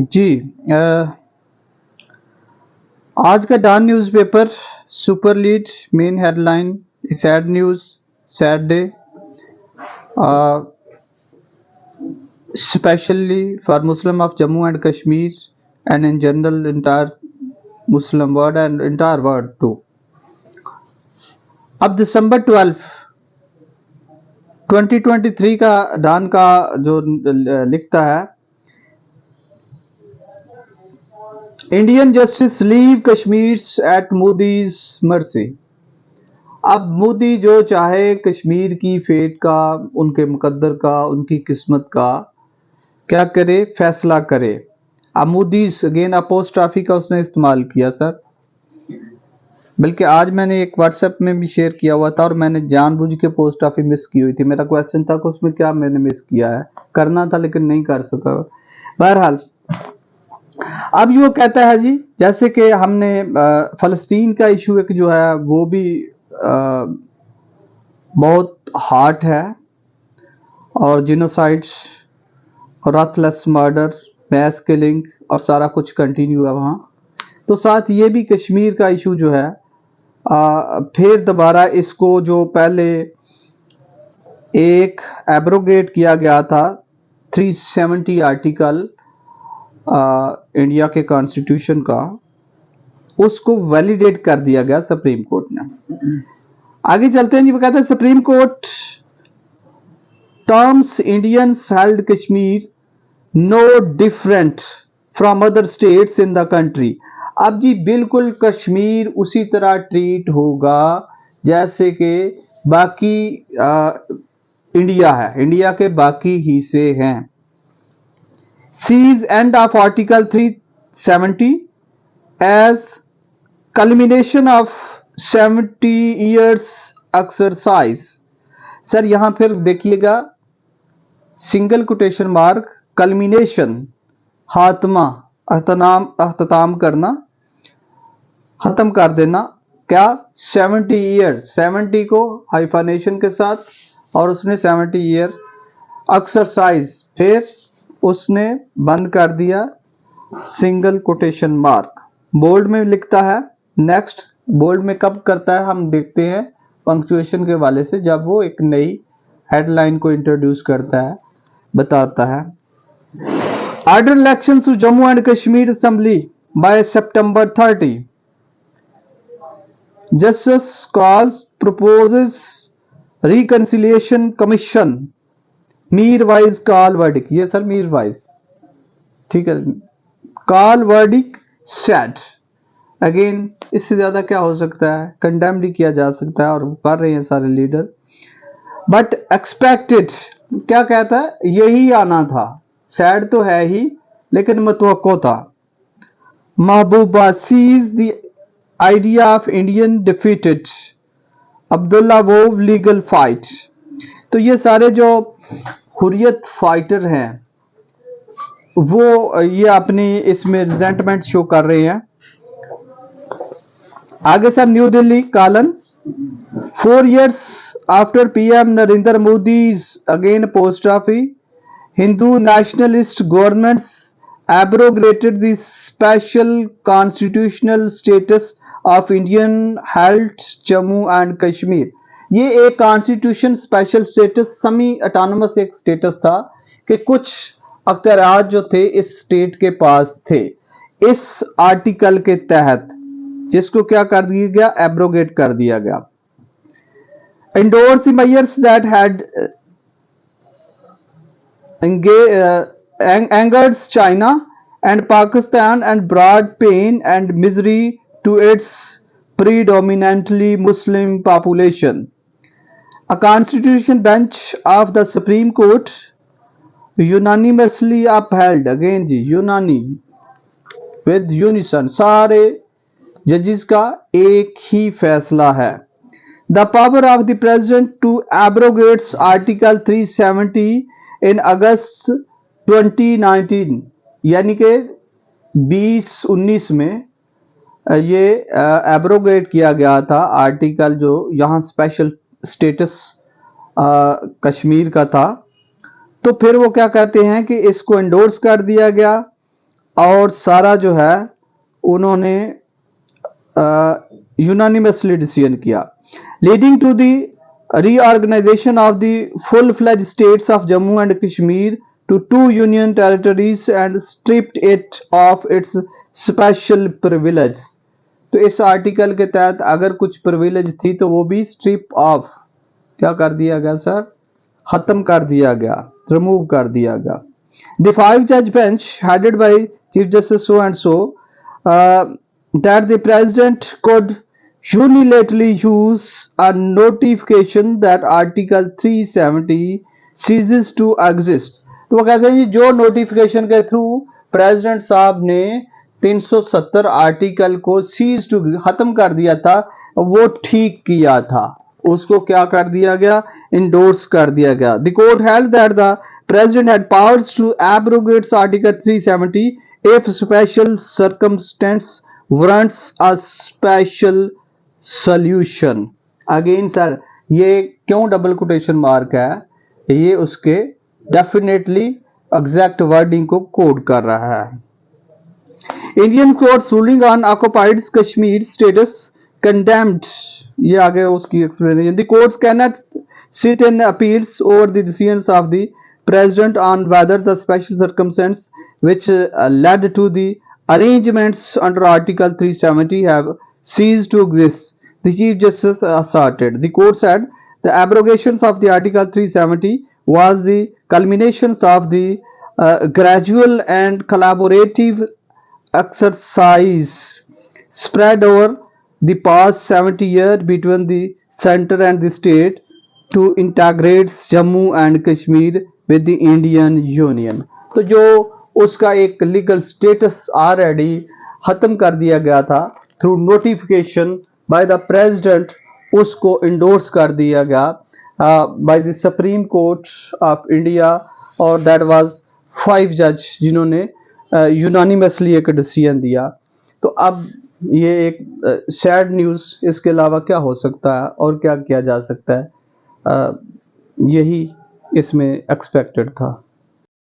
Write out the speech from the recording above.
जी। आज का Dawn newspaper super lead main headline sad news sad day specially for Muslim of Jammu and Kashmir and in general entire Muslim world and entire world too. अब दिसंबर 12 2023 का don का जो लिखता है, Indian justice leave Kashmir at Modi's mercy. अब मोदी जो चाहे कश्मीर की फेट का, उनके मुकद्दर का, उनकी किस्मत का क्या करे, फैसला करे। अब मोदीज अगेन अपोस्ट्रॉफी का उसने इस्तेमाल किया सर, बल्कि आज मैंने एक व्हाट्सएप में भी शेयर किया हुआ था और मैंने जानबूझ के पोस्ट ऑफिस मिस की हुई थी। मेरा क्वेश्चन था कि उसमें क्या मैंने मिस किया है, करना था लेकिन नहीं कर सका। बहरहाल अब ये कहता है जी, जैसे कि हमने फलस्तीन का इशू एक जो है वो भी बहुत हार्ट है, और जिनोसाइड्स और रथलेस मर्डर, मैस किलिंग और सारा कुछ कंटिन्यू है वहाँ। तो साथ ये भी कश्मीर का इशू जो है फिर दोबारा इसको, जो पहले एक एब्रोगेट किया गया था 370 आर्टिकल इंडिया के कॉन्स्टिट्यूशन का, उसको वैलिडेट कर दिया गया सुप्रीम कोर्ट ने। आगे चलते हैं जी। वो कहते हैं supreme court terms Indians held Kashmir no different from other states in the country. अब जी बिल्कुल कश्मीर उसी तरह ट्रीट होगा जैसे कि बाकी इंडिया है, इंडिया के बाकी हिस्से हैं। Sees end of Article 370 as culmination of 70 years exercise. Sir यहां फिर देखिएगा, सिंगल कोटेशन मार्क, कल्मिनेशन, हातमा, अख्ताम करना, खत्म कर देना, क्या 70 ईयर, 70 को हाइफानेशन के साथ और उसने 70 ईयर एक्सरसाइज, फिर उसने बंद कर दिया सिंगल कोटेशन मार्क, बोल्ड में लिखता है। नेक्स्ट बोल्ड में कब करता है हम देखते हैं पंक्चुएशन के वाले से, जब वो एक नई हेडलाइन को इंट्रोड्यूस करता है, बताता है। Order election to Jammu and Kashmir assembly by September 30। Justice calls proposes reconciliation commission, Mirwaiz call verdict. ये सर मीरवाइज, ठीक है, कॉल वर्डिक सेट। अगेन इससे ज्यादा क्या हो सकता है, कंडेम्ड ही किया जा सकता है, और कर रहे हैं सारे लीडर। बट एक्सपेक्टेड, क्या कहता है, यही आना था, सैड तो है ही लेकिन मतवक्को था। Mehbooba sees the idea of Indian defeated Abdullah vow legal fight. तो ये सारे जो हुर्रियत फाइटर हैं वो ये अपनी इसमें रिजेंटमेंट शो कर रहे हैं। आगे sir new Delhi colon, 4 years after PM Narendra Modi's again apostrophe, Hindu nationalist governments abrogated the special constitutional status of Indian held Jammu and Kashmir। ये एक constitution special status, semi autonomous एक status था कि कुछ अख्तियारात जो थे इस स्टेट के पास थे, इस आर्टिकल के तहत, जिसको क्या कर दिया गया, एब्रोगेट कर दिया गया। Endorse the measures that had angered China and Pakistan and brought pain and misery to its predominantly Muslim population. A constitution bench of the Supreme Court unanimously upheld, again जी यूनानी, with unison, सारे जजेस का एक ही फैसला है। The power of the president to abrogate Article 370 in August 2019, यानी कि 2019 में ये एब्रोगेट किया गया था आर्टिकल जो यहाँ स्पेशल स्टेटस कश्मीर का था। तो फिर वो क्या कहते हैं कि इसको एंडोर्स कर दिया गया और सारा जो है उन्होंने यूनानिमसली डिसीजन किया, leading to the reorganization of the full-fledged states of Jammu and Kashmir to 2 union territories and stripped it of its special privileges। तो इस आर्टिकल के तहत अगर कुछ प्रिविलेज थी तो वो भी स्ट्रिप ऑफ क्या कर दिया गया सर, खत्म कर दिया गया, रिमूव कर दिया गया। The 5-judge bench headed by Chief Justice so and so that the president could unilaterally use a notification that Article 370 ceases to exist। तो वो कहते हैं जो नोटिफिकेशन के थ्रू प्रेसिडेंट साहब ने 370 आर्टिकल को सीज टू खत्म कर दिया था, वो ठीक किया था, उसको क्या कर दिया गया, इंडोर्स कर दिया गया। The court held that the president had powers to abrogate Article 370 if special circumstance warrants a special solution। Again sir ये क्यों डबल कोटेशन मार्क है, ये उसके डेफिनेटली एग्जैक्ट वर्डिंग को कोड कर रहा है। Indian court ruling on occupied Kashmir status condemned, ये आगे उसकी explanation. The courts can not sit in appeals over the decisions of the president on whether the special circumstance which led to the arrangements under Article 370 have ceased to exist, the Chief Justice asserted। The court said the abrogations of the Article 370 was the culmination of the gradual and collaborative exercise spread over the past 70 years between the center and the state to integrate Jammu and Kashmir with the Indian Union। तो जो उसका एक legal status already खत्म कर दिया गया था through notification by the president, उसको इंडोर्स कर दिया गया by the supreme court of India, और दैट वाज 5 जज जिन्होंने यूनानिमसली एक डिसीजन दिया। तो अब ये एक सैड न्यूज़, इसके अलावा क्या हो सकता है और क्या किया जा सकता है, यही इसमें एक्सपेक्टेड था।